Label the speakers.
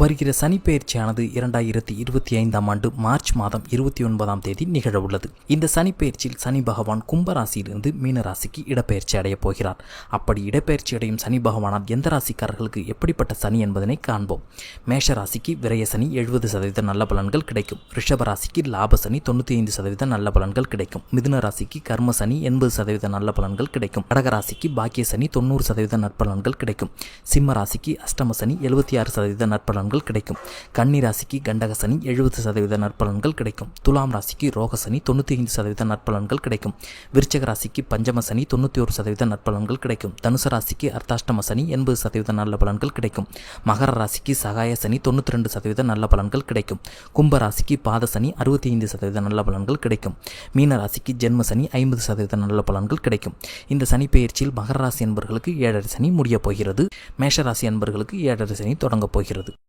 Speaker 1: வருகிற சனிப்பெயர்ச்சியானது 2025ஆம் ஆண்டு மார்ச் மாதம் 29ஆம் தேதி நிகழவுள்ளது. இந்த சனிப்பெயர்ச்சியில் சனி பகவான் கும்பராசியிலிருந்து மீன ராசிக்கு இடப்பெயர்ச்சி அடையப் போகிறார். அப்படி இடப்பெயர்ச்சி அடையும் சனி பகவானால் எந்த ராசிக்காரர்களுக்கு எப்படிப்பட்ட சனி என்பதனை காண்போம். மேஷ ராசிக்கு விரய சனி 70% நல்ல பலன்கள் கிடைக்கும். ரிஷப ராசிக்கு லாப சனி 95% நல்ல பலன்கள் கிடைக்கும். மிதுன ராசிக்கு கர்ம சனி 80% நல்ல பலன்கள் கிடைக்கும். கடக ராசிக்கு பாக்கிய சனி 90% நற்பலன்கள் கிடைக்கும். சிம்ம ராசிக்கு அஷ்டம சனி 76% நற்பலன்கள் கிடைக்கும். கன்னி ராசிக்கு கண்டக சனி 70% நற்பலன்கள் கிடைக்கும். துலாம் ராசிக்கு ரோக சனி 95% நற்பலன்கள் கிடைக்கும். விருச்சக ராசிக்கு பஞ்சம சனி 91% நற்பலன்கள் கிடைக்கும். தனுசு ராசிக்கு அர்த்தாஷ்டம சனி 80% நல்ல பலன்கள் கிடைக்கும். மகர ராசிக்கு சகாய சனி 92% நல்ல பலன்கள் கிடைக்கும். கும்ப ராசிக்கு பாத சனி 65% நல்ல பலன்கள் கிடைக்கும். மீன ராசிக்கு ஜென்ம சனி 50% நல்ல பலன்கள் கிடைக்கும். இந்த சனி பெயர்ச்சியில் மகர ராசி என்பவர்களுக்கு 7.5 சனி முடியப் போகிறது. மேஷ ராசி என்பவர்களுக்கு 7.5 சனி தொடங்கப் போகிறது.